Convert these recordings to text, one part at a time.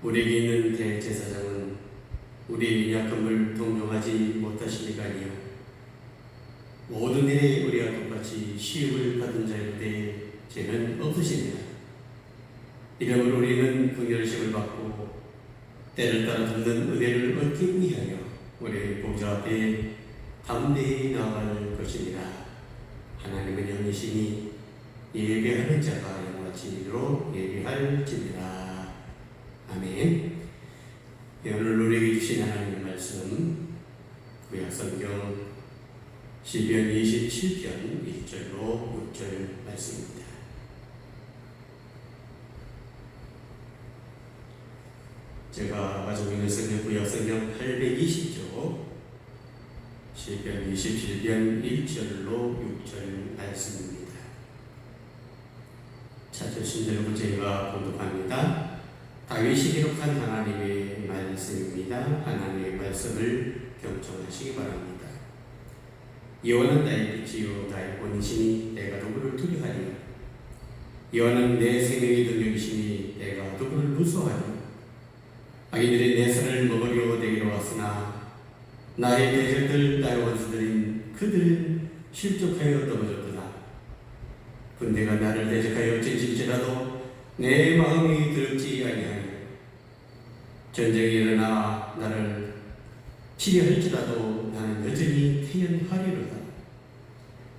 우리에게 있는 대제사장은 우리의 약함을 동정하지 못하시니까 아니요, 모든 일에 우리와 똑같이 시험을 받은 자인데 죄는 없으십니다. 이러므로 우리는 긍휼의 시험을 받고 때를 따라 듣는 은혜를 얻기 위하여 우리의 보좌 앞에 담대히 나아갈 것이니라. 하나님은 영이시니 예배하는 자가 영같이 이르도록 예배할지니라. 아멘. 오늘 우리에게 주신 하나님의 말씀 구약성경 시편 27편 1절로 6절 말씀입니다. 제가 가지고 있는 성경 구약성경 820조 시편 27편 1절로 6절 말씀입니다. 찾으신 여러분, 제가 봉독합니다. 다윗이 기록한 하나님의 말씀입니다. 하나님의 말씀을 경청하시기 바랍니다. 여호와는 나의 빛이요 나의 본이시니 내가 누구를 두려하리요. 여호와는 내 생명의 능력이시니 내가 누구를 무서워하리요. 악인들이 내 살을 먹으려 내게로 왔으나 나의 대적들 나의 원수들인 그들은 실족하여 넘어졌도다. 군대가 나를 대적하여 찢을지라도 내 마음이 두렵지 아니하여 전쟁이 일어나 나를 치려할지라도 나는 여전히 태연하리로다.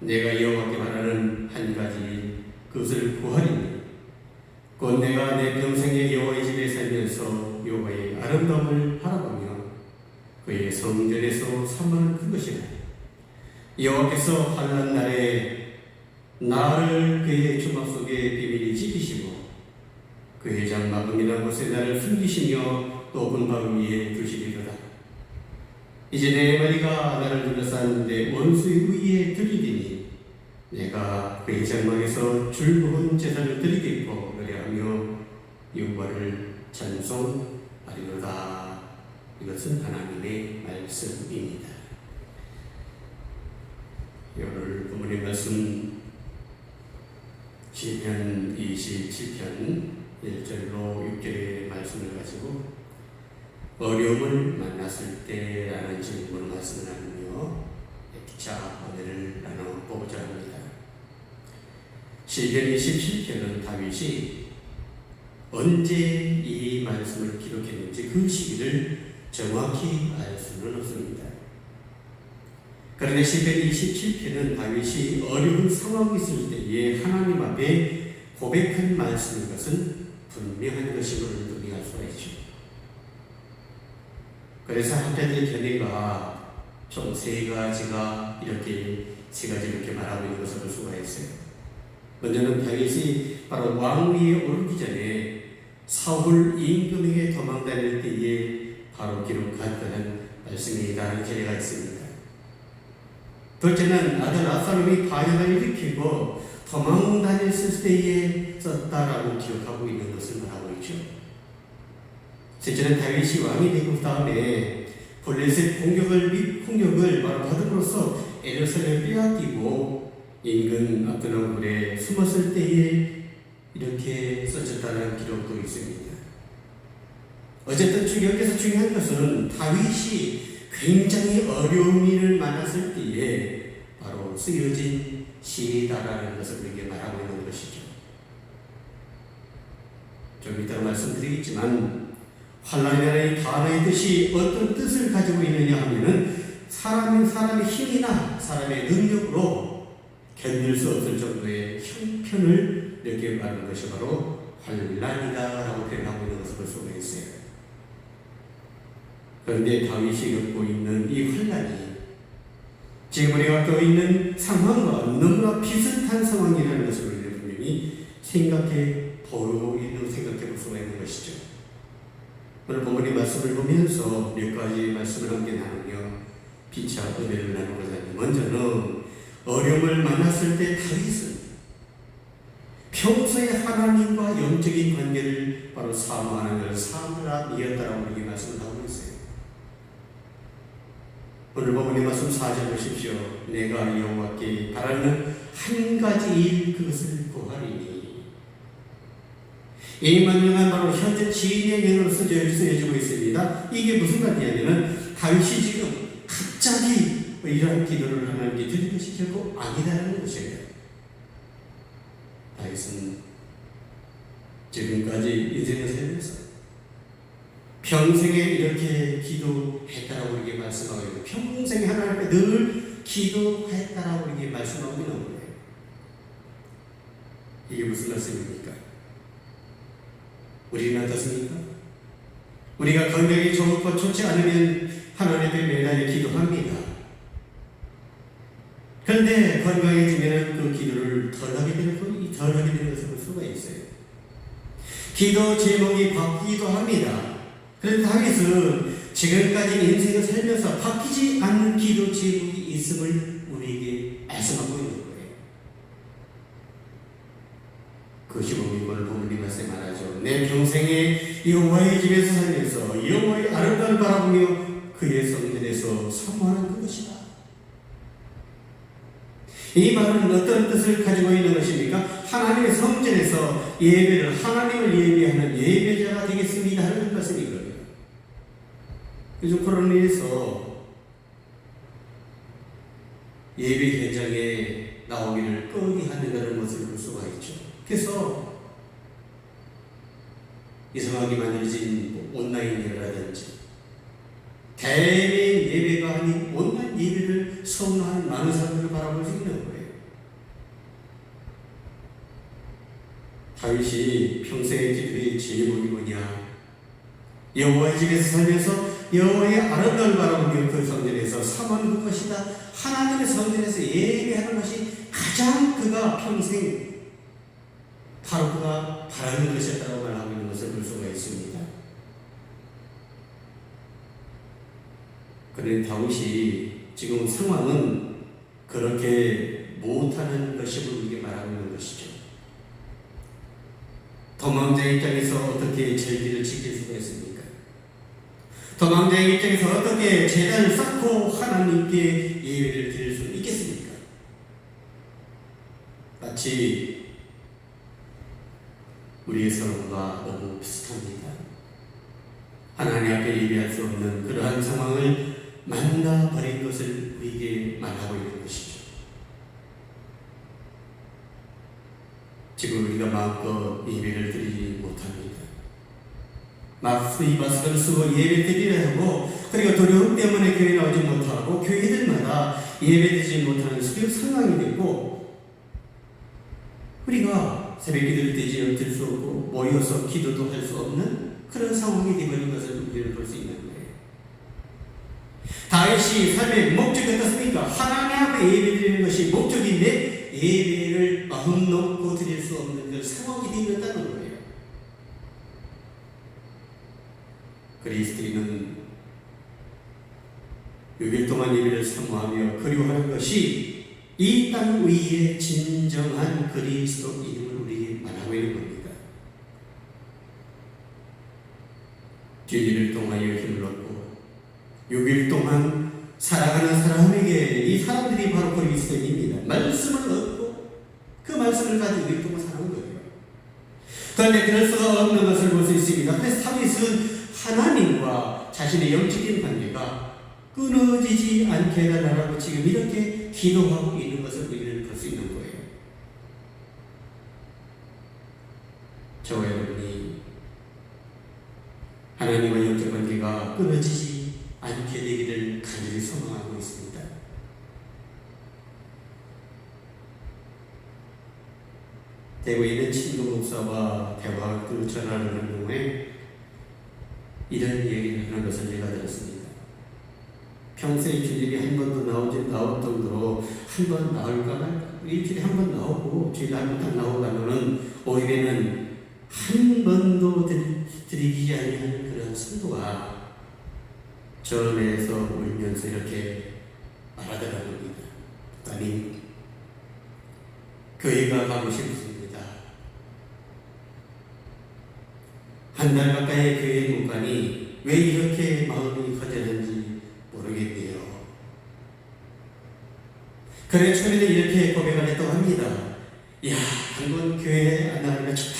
내가 여호와께 바라는 한 가지 그것을 구하리니 곧 내가 내 평생에 여호와의 집에 살면서 여호와의 아름다움을 바라보며 그의 성전에서 삼는 그것이라. 여호와께서 환난 날에 나를 그의 주막 속에 비밀히 지키시고 그의 장막음이라는 곳에 나를 숨기시며 높은 방 위에 두시리로다. 이제 내 머리가 나를 둘러싼 내 원수의 의에 들리리니 내가 그의 장막에서 즐거운 제사를 드리겠고 노래하며 여호와를 찬송하리로다. 이것은 하나님의 말씀입니다. 오늘 본문의 말씀 시편 27편 1절로 6절의 말씀을 가지고 어려움을 만났을 때라는 질문으로 말씀을 나누며 기차 오늘을 나눠보고자 합니다. 시편 27편은 다윗이 언제 이 말씀을 기록했는지 그 시기를 정확히 알 수는 없습니다. 그런데 시편 27편은 다윗이 어려운 상황이 있을 때에 하나님 앞에 고백한 말씀인 것은 분명한 것임을 논의할 수가 있죠. 그래서 한편의 견해가 총 세 가지가 세 가지 이렇게 말하고 있는 것을 볼 수가 있어요. 먼저는 다윗이 바로 왕위에 오르기 전에 사울 임금에게 도망다닐 때에 바로 기록했다는 말씀이라는 견해가 있습니다. 둘째는 아들 압살롬이 반역을 일으키고 도망다녔을 때에 썼다라고 기억하고 있는 것을 말하고 있죠. 셋째는 다윗이 왕이 되고 다음에 블레셋 공격을 바로 받음으로써 예루살렘을 빼앗기고 인근 압도나굴에 숨었을 때에 이렇게 써졌다는 기록도 있습니다. 어쨌든 여기서 중요한 것은 다윗이 굉장히 어려운 일을 만났을 때에 바로 쓰여진 시다라는 것을 우리에게 말하고 있는 것이죠. 좀 이따가 말씀드리겠지만 환난의 나라의 단어의 뜻이 어떤 뜻을 가지고 있느냐 하면은 사람의 힘이나 사람의 능력으로 견딜 수 없을 정도의 형편을 이렇게 말하는 것이 바로 환난이다라고 표현하고 있는 것을 볼 수가 있어요. 그런데 다윗이 겪고 있는 이 환난이 지금 우리가 겪고 있는 상황과 너무나 비슷한 상황이라는 것을 우리는 분명히 생각해 볼 수가 있는 것이죠. 오늘 본문의 말씀을 보면서 몇 가지 말씀을 함께 나누며 피차 은혜를 나누고자 합니다. 먼저는 어려움을 만났을 때 다윗은 평소에 하나님과 영적인 관계를 바로 사모하는 것을 사람이었다라고 우리에게 말씀을 하고 있어요. 오늘 본문의 말씀 4절 보십시오. 내가 여호와께 바라는 한 가지 일 그것을 구하리니 이 명령은 바로 현재 진행형으로 쓰여지고 있습니다. 이게 무슨 말이냐면 다윗이 지금 갑자기 이러한 기도를 하나님께 드린 것이 결코 아니다라는 것이에요. 다윗은 지금까지 인생을 살면서 평생에 이렇게 기도했다라고 이렇게 말씀하고 있고 평생에 하나님 앞에 늘 기도했다라고 이렇게 말씀하고 있는 거예요. 이게 무슨 말씀입니까? 우리는 어떻습니까? 우리가 건강이 좋고 좋지 않으면 하나님께 매일 기도합니다. 그런데 건강해지면 그 기도를 덜하게 되고 덜하게 되는 것을 볼 수가 있어요. 기도 제목이 바뀌기도 합니다. 그런데 다윗은 지금까지 인생을 살면서 바뀌지 않는 기도 제목이 있음을 우리에게 말씀하고 있는 거예요. 그것이 뭡니까? 부모님 말씀에 말하죠. 내 평생에 여호와의 집에서 살면서 여호와의 아름다움을 바라보며 그의 성전에서 사모하는 그것이다. 이 말은 어떤 뜻을 가지고 있는 것입니까? 하나님의 성전에서 예배를 하나님을 예배하는 예배자가 되겠습니다 하는 말씀이거든요. 요즘 코로나로 인해서 예배 현장에 나오기를 꺼리하는 그런 모습을 볼 수가 있죠. 그래서 이상하게 만들어진 온라인 예배라든지 대면 예배가 아닌 온라인 예배를 선호하는 많은 사람들을 바라볼 수 있는 거예요. 다윗이 평생의 기도의 제목이 뭐냐? 여호와의 집에서 살면서 여호와의 아름다움을 바라보며 그 성전에서 사모하는 것이다. 하나님의 성전에서 예배하는 것이 가장 그가 평생 바로 그가 바라는 것이었다고 말하고 있는 것을 볼 수가 있습니다. 그런데 다윗이 지금 상황은 그렇게 못하는 것임을 우리에게 말하고 있는 것이죠. 도망자의 입장에서 어떻게 절기를 지킬 수가 있습니까? 도망자의 입장에서 어떻게 제단을 쌓고 하나님께 예배를 드릴 수 있겠습니까? 마치 우리의 상황과 너무 비슷합니다. 하나님 앞에 예배할 수 없는 그러한 상황을 만나버린 것을 우리에게 말하고 있는 것이죠. 지금 우리가 마음껏 예배를 드리지 못합니다. 마스크를 쓰고 예배 드리려 하고 그리고 두려움 때문에 교회 나오지 못하고 교회들마다 예배 드리지 못하는 상황이 됐고 우리가 새벽 기도를 드릴 수 없고 모여서 기도도 할 수 없는 그런 상황이 되어버린 것을 우리는 볼 수 있는 거예요. 다윗이 삶의 목적이 어떻습니까? 하나님 앞에 예배 드리는 것이 목적인데 예배를 마음 놓고 드릴 수 없는 그 상황이 되었다는 거예요. 그리스도인은 6일 동안 예배를 사모하며 그리워하는 것이 이 땅 위에 진정한 그리스도인을 우리에게 말하고 있는 겁니다. 7일 동안 힘을 얻고 6일 동안 살아가는 사람에게 이 사람들이 바로 그리스도인입니다. 말씀을 얻고 그 말씀을 가지고 6일 동안 살아온 거예요. 그런데 그럴 수가 없는 것을 볼 수 있습니다. 그래서 다윗은 하나님과 자신의 영적인 관계가 끊어지지 않게 해달라고 지금 이렇게 기도하고 있는 것을 우리는 볼 수 있는 거예요. 저와 여러분이 하나님과 영적 관계가 끊어지지 않게 되기를 간절히 소망하고 있습니다. 대구에 있는 친구 목사와 대화를 전하는 경우에 이런 얘기를 하는 것을 제가 들었습니다. 평소에 주님이 한 번도 나올 정도로 한 번 나올까 말까 일주일에 한 번 나오고 주일에 한 번 딱 나오고 가면은 오히려는 한 번도 드리지 않는 그런 성도가 전에서 울면서 이렇게 말하더랍니다. 아니 교회가 가고 싶습니다. 한 달 가까이 교회에 못 가니 왜 이렇게 마음이 거절한지 모르겠네요. 그래 처음에는 이렇게 고백을 했다고 합니다. 야, 한번 교회에 안 나가니까 좋다.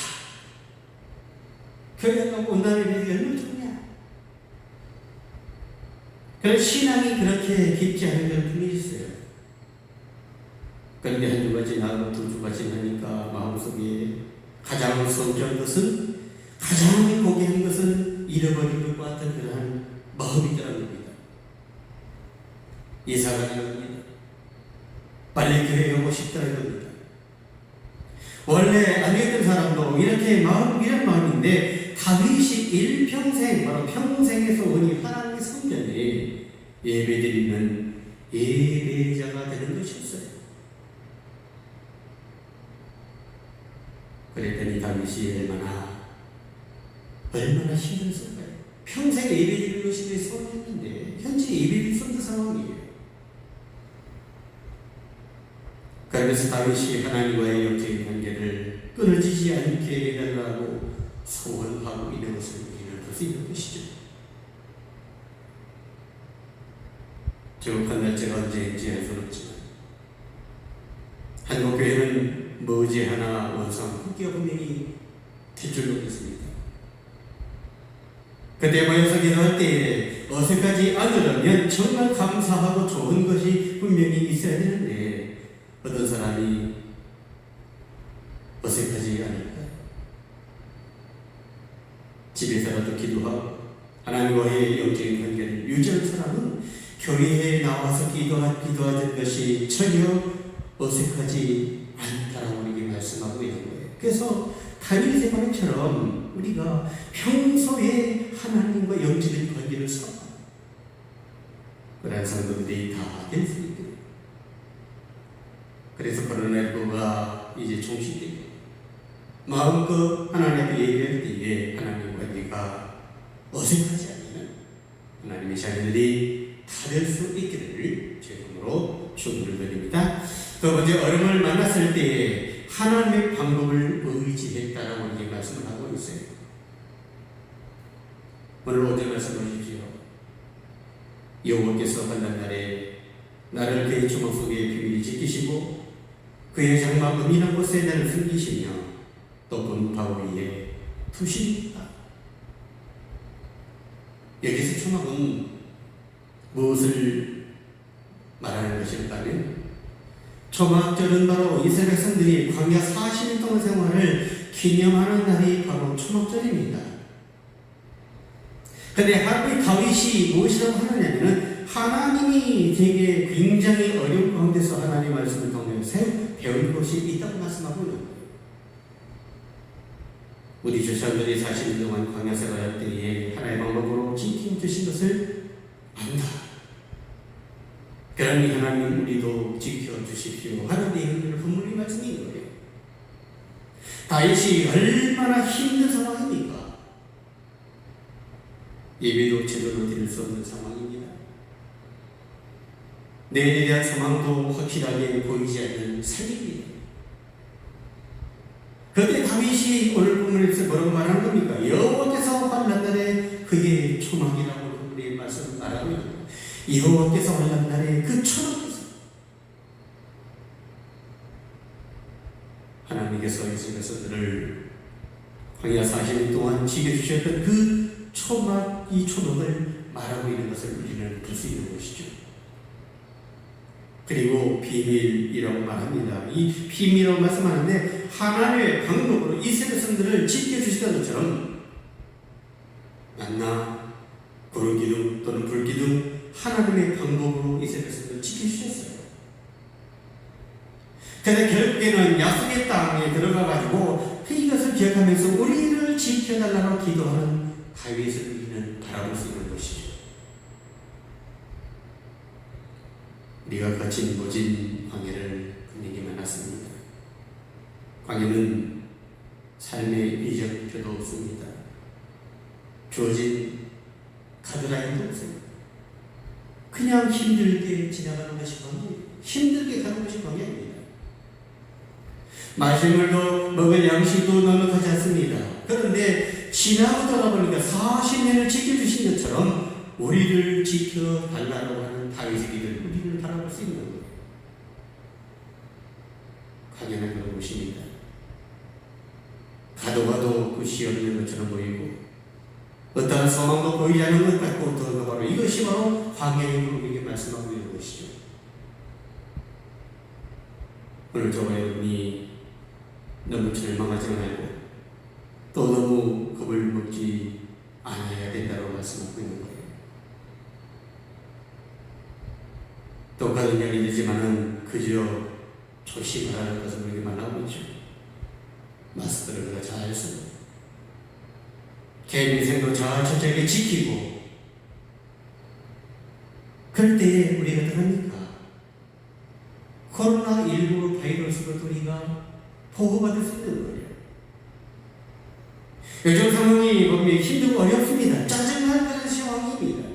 그런 신앙이 그렇게 깊지 않은 걸 분명히 있어요. 그런데 한 주가 지나고 두 주가 지나니까 마음속에 가장 성취한 것은, 가장 고귀한 것은 잃어버린 것 같은 그러한 마음이 들어갑니다. 이사가 되었습니다. 빨리 교회 가고 싶다 이겁니다. 원래 안 됐던 사람도 이런 마음인데, 다윗이 일평생, 바로 평생에서 오니 하나님의 성전에 예배드리는 예배자가 되는 것이었어요. 그랬더니 다윗이 얼마나 힘들었을까요? 평생 예배드리는 것이 소원했는데 현재 예배드릴 수 없는 상황이에요. 그래서 다윗이 하나님과의 영적인 관계를 끊어지지 않게 해달라고 소원하고 있는 것을 우리는 볼 수 있는 것이죠. 정확한 날짜가 언제인지 알 수는 없지만 한국교회는 머지않아 원상국기가 분명히 될 줄로 믿습니다. 그때 모여서 기도할 때에 어색하지 않으려면 정말 감사하고 좋은 것이 분명히 있어야 되는데, 어떤 사람이 어색하지 않을까요? 집에서라도 기도하고 하나님과의 영적인 관계를 유지하는 사람은 교회에 나와서 기도하는 것이 전혀 어색하지 않다라고 우리에게 말씀하고 있는 거예요. 그래서 다윗의 말처럼 우리가 평소에 하나님과 영적인 관계를 쌓아 그런 성도들이 다 될 수 있게 돼요. 그래서 코로나19가 이제 종식되고 마음껏 하나님 앞에 예배할 때에 하나님 관계가 어색하지 않으면 하나님의 자녀들이 다 될 수 있기를 제품으로 축원을 드립니다. 두 번째, 어려움을 만났을 때에 하나님의 방법을 의지했다라고 이렇게 말씀을 하고 있어요. 오늘 5절 말씀 보십시오. 여호와께서 환난 날에 나를 그의 주먹 속에 비밀히 지키시고 그의 장막 은밀한 곳에 나를 숨기시며 높은 바위 위에 두십니다. 여기서 초막은 무엇을 말하는 것일까요? 초막절은 바로 이스라엘 백성들이 광야 40년 동안 생활을 기념하는 날이 바로 초막절입니다. 그런데 다윗이 무엇이라고 하느냐면, 하나님이 되게 굉장히 어려운 가운데서 하나님의 말씀을 통해서 배울 것이 있다고 말씀하고 있는 거예요. 우리 조상들이 40년 동안 광야 생활할 때에 하나님의 방법으로 지켜주신 것을 안다. 그러니 하나님 우리도 지켜주십시오 하는 내용을 분명히 말씀이 있는 거예요. 다윗이 얼마나 힘든 상황입니까? 예배도 제대로 드릴 수 없는 상황입니다. 내일에 대한 소망도 확실하게 보이지 않는 삶입니다. 그런데 다윗이 오늘 본문에서 뭐라고 말하는 겁니까? 여호와께서 환난 날에 그의 초막이라고 우리의 말씀을 말하고 있는 거예요. 여호와께서 환난 날에 그 초막에서 하나님께서 이스라엘 백성들을 광야 40년 동안 지켜주셨던 그 초막, 이 초막을 말하고 있는 것을 우리는 볼 수 있는 것이죠. 그리고 비밀이라고 말합니다. 이 비밀이라고 말씀하는데, 하나님의 방법으로 이스라엘 백성들을 지켜주시던 것처럼 만나, 구름 기둥 또는 불 기둥, 하나님의 방법으로 이스라엘 백성들을 지켜주셨어요. 그런데 결국에는 약속의 땅에 들어가가지고 이것을 기억하면서 우리를 지켜달라고 기도하는 다윗을 우리는 바라볼 수 있는 것이죠. 우리가 거친 모진 광야를 분명히 만났습니다. 광야는 삶의 이정표도 없습니다. 주어진 가드라인도 없어요. 그냥 힘들게 지나가는 것이 광야예요. 힘들게 가는 것이 광야입니다. 마실 물도 먹을 양식도 넉넉하지 않습니다. 그런데 지나고 돌아보니까 40년을 지켜주신 것처럼 우리를 지켜달라고 하는 다윗의 기도를 우리를 바라볼 수 있는 거예요. 광야는 그런 곳입니다. 가도 끝이 없는 것처럼 보이고 어떠한 소망도 보이지 않는 것 같고 더 바로 이것이 바로 광야임으로 우리에게 말씀하고 있는 것이죠. 오늘 저와 여러분이 너무 절망하지 말고 또 너무 겁을 먹지 않아야 된다고 말씀하고 있는 거예요. 똑같은 이야기이지만은 그저 조심하라는 것을 우리에게 말하고 있죠. 마스크를 우리가 잘 쓰고 개인위생도 잘 철저하게 지키고 그럴 때에 우리가 어떡합니까? 코로나19 바이러스로 우리가 보호받을 수 있는 거예요. 요즘 상황이 보면 힘들고 어렵습니다. 짜증날 그런 상황입니다.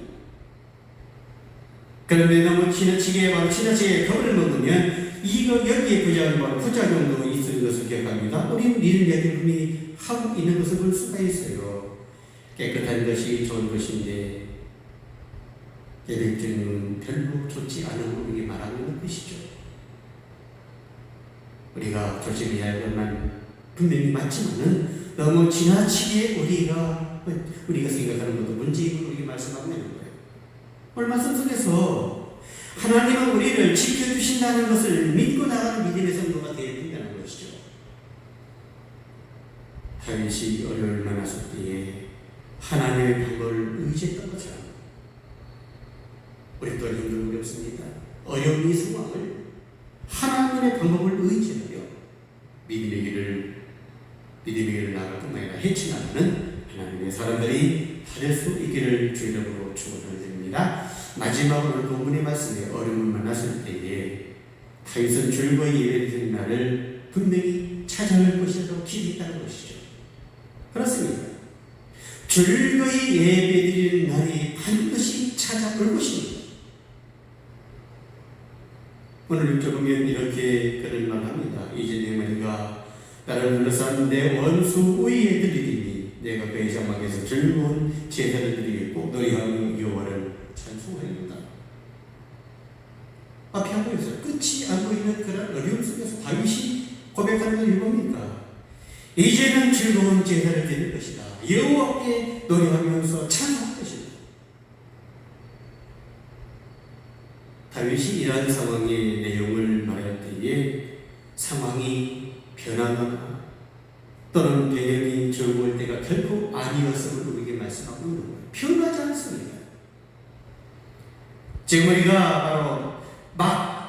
그런데 너무 지나치게 겁을 먹으면 이거 여기에 부작용도 있을 것을 기억합니다. 우리는 이런 이야기를 분명히 하고 있는 것을 볼 수가 있어요. 깨끗한 것이 좋은 것인데 계획적인 별로 좋지 않은 우리에게 말하고 있는 것이죠. 우리가 조심해야 할 것만 분명히 맞지만은 너무 지나치게 우리가 생각하는 것도 문제이고 우리에게 말씀하고 있는 거예요. 오늘 말씀 속에서 하나님은 우리를 지켜주신다는 것을 믿고 나가는 믿음의 성도가 되어야 된다는 것이죠. 다윗이 어려움을 만났을 때에 하나님의 방법을 의지했던 것처럼 우리 또한 힘든 일이 없습니다. 어려운 이 상황을 하나님의 방법을 의지하여 믿음의 길을 나아갈 뿐만 아니라 헤쳐나가는 하나님의 사람들이 될 수 있기를 주의 이름으로 축원드립니다. 마지막으로 오늘 본문의 말씀에 어려움을 만났을 때에 다윗은 즐거이 예배드리는 날을 분명히 찾아올 것이라고 기대했다는 것이죠. 그렇습니다. 즐거이 예배드리는 날이 반드시 찾아올 것입니다. 오늘 읽어보면 이렇게 그런 말을 합니다. 이제 내 머리가 나를 둘러싼 내 원수 위에 들리리니 내가 그의 장막에서 즐거운 제사를 드리겠고 노래하며 여호와를 찬송하리로다. 앞에 안 보였어요. 끝이 안 보이는 그런 어려움 속에서 다윗이 고백하는 걸 읽어봅니까? 이제는 즐거운 제사를 드릴 것이다. 여호와께 노래하면서 찬송할 것이다. 다윗이 이러한 상황의 내용을 말할 때에 상황이 변하거나 또는 배경이 적을 때가 결코 아니었음을 우리에게 말씀하고 있는 거예요. 변하지 않습니다. 지금 우리가 바로 막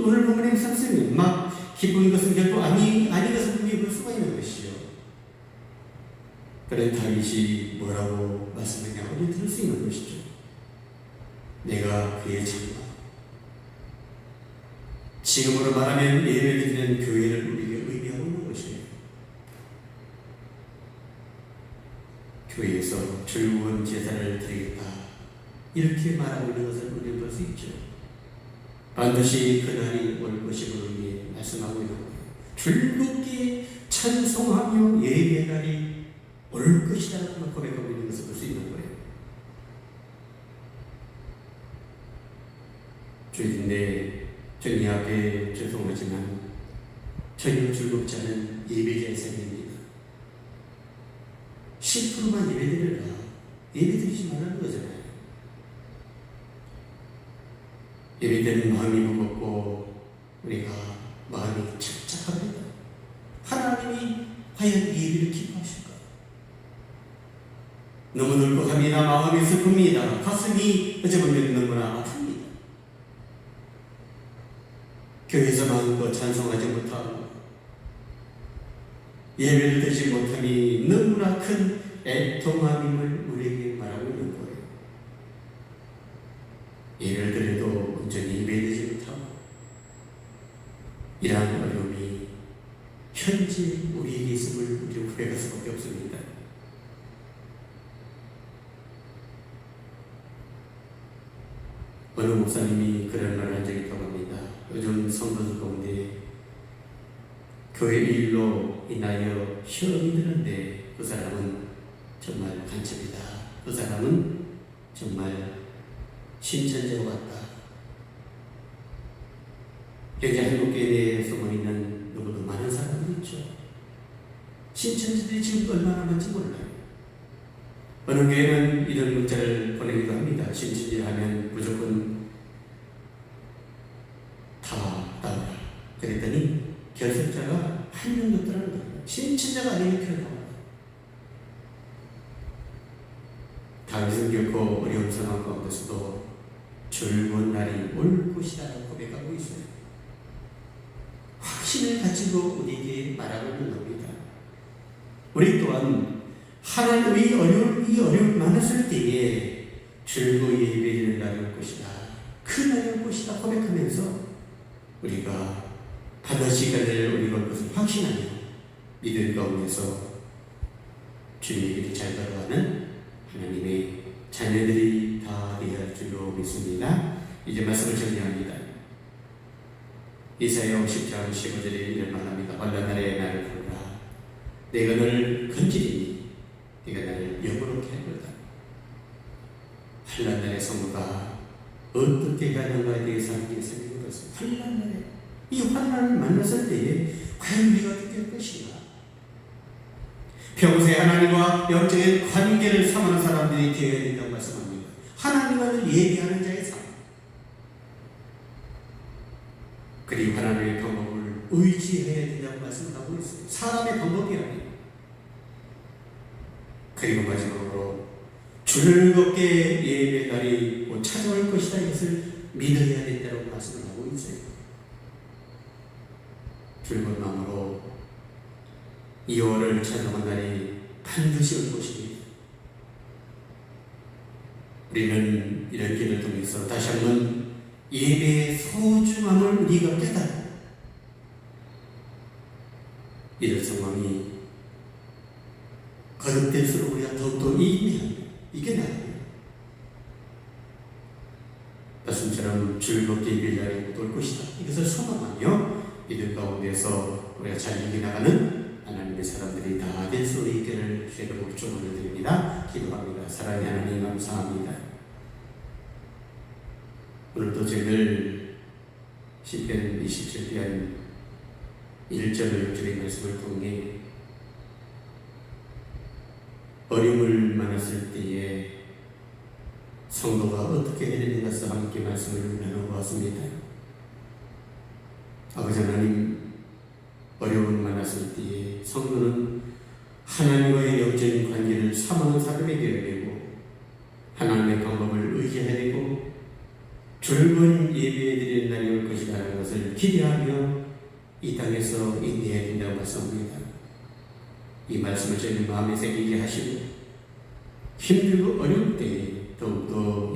오늘 본문에 상승이 막 기쁜 것은 결코 아닌 것을 분명히 볼 수가 있는 것이죠. 그래 다윗이 뭐라고 말씀하냐고 우리 들을 수 있는 것이죠. 내가 그의 장막, 지금으로 말하면 예배드리는 교회를 우리에게 의미하고 있는 것이에요. 교회에서 즐거운 제사를 드리겠다 이렇게 말하고 있는 것을 우리는 볼 수 있죠. 반드시 그날이 올 것임을 우리에게 말씀하고 있는 거예요. 즐겁게 찬송하며 예배의 날이 올 것이라고 고백하고 있는 것을 볼 수 있는 거예요. 주인데 저희 앞에 죄송하지만 전혀 즐겁지 않은 예배자의 삶입니다. 10%만 예배드려라. 예배드리지 말라는 거잖아요. 예배드리는 마음이 무겁고 우리가 마음이 착착합니다. 하나님이 과연 예배를 기뻐하실까? 너무 늙고합니다. 마음이 슬픕니다. 가슴이 어쩌면 너무나 아픕니다. 교회에서 마음껏 찬송하지 못하고 예배를 드리지 못함이 너무나 큰 애통함임을 우리에게 말하고 있는 거예요. 예배를 드려도 온전히 예배되지 못하고 이러한 어려움이 현재 우리에게 있음을 우리는 고백할 수밖에 없습니다. 어느 목사님이 그런 말을 한 적이 있다고 합니다. 요즘 성도들 가운데 교회 일로 인하여 시험이 드는데 그 사람은 정말 간첩이다. 그 사람은 정말 신천지와 같다. 현재 한국교회 내에 숨어 있는 너무도 많은 사람들이 있죠. 신천지들이 지금 얼마나 많은지 몰라요. 어느 교회는 이런 문자를 보내기도 합니다. 신천지하면 무조건 다 나오라. 그랬더니 결석자가 한 명도 없더라는 거예요. 신천자가 아니면 교회 나와라. 다윗은 결코 어려운 상황 가운데서도 줄곧 날이 올 것이다 고백하고 있어요. 확신을 가지고 우리에게 말하고 있는 겁니다. 우리 또한 하나님의 어려움이 많았을 때에 줄곧 예배를 나눌 것이다, 그 날이 올 것이다 고백하면서 우리가 받을 시간을 우리가 그것을 확신하며 믿음 가운데서 주님의 길을 잘 걸어가는 하나님의 자녀들이 다 되어야 할 줄로 믿습니다. 이제 말씀을 정리합니다. 이사야 50장 15절에 이런 말합니다. 환난날에 나를 부르라. 내가 너를 건지리니 내가 나를 영원롭게 할 거다. 환난날의 성도가 어떻게 가는가에 대해서 함께 생각해보았습니다. 환난날에 이 환난을 만났을 때에 과연 우리가 어떻게 할 것인가? 평소에 하나님과 영적인 관계를 삼는 사람들이 되어야 된다고 말씀합니다. 하나님을 예배하는 자의 삶, 그리고 하나님의 방법을 의지해야 된다고 말씀하고 있습니다. 사람의 방법이 아니에요. 그리고 마지막으로 즐겁게 예배 날이 찾아올 것이다, 이것을 믿어야 된다고 말씀을 하고 있어요. 즐거운 마음으로 2월을 찾아온 날이 반드시 올 것입니다. 우리는 이런 길을 통해서 다시 한번 예배의 소중함을 우리가 깨달아 이런 상황이 거듭될수록 우리가 더욱더 이겨나갑니다. 말씀처럼 즐겁게 예배의 날이 올 것이다, 이것을 소망하며 이들 가운데서 우리가 잘 이겨나가는 하나님의 사람들이 다 될 수 있기를 주의 축원을 드립니다. 기도합니다. 사랑의 하나님 감사합니다. 오늘도 저희들 시편 27편 1절을 주의 말씀을 통해 어려움을 만났을 때에 성도가 어떻게 해야 되는가 함께 말씀을 나눠보았습니다. 아버지 하나님, 어려움을 만났을 때에 성도는 하나님과의 영적인 관계를 사모하는 사람이 되어야 되고 하나님의 방법을 의지해야 되고 즐거운 예배드리는 날이 올 것이라는 것을 기대하며 이 땅에서 인내해야 된다고 말씀합니다. 이 말씀을 저희 마음에 새기게 하시고 힘들고 어려울 때에 더욱더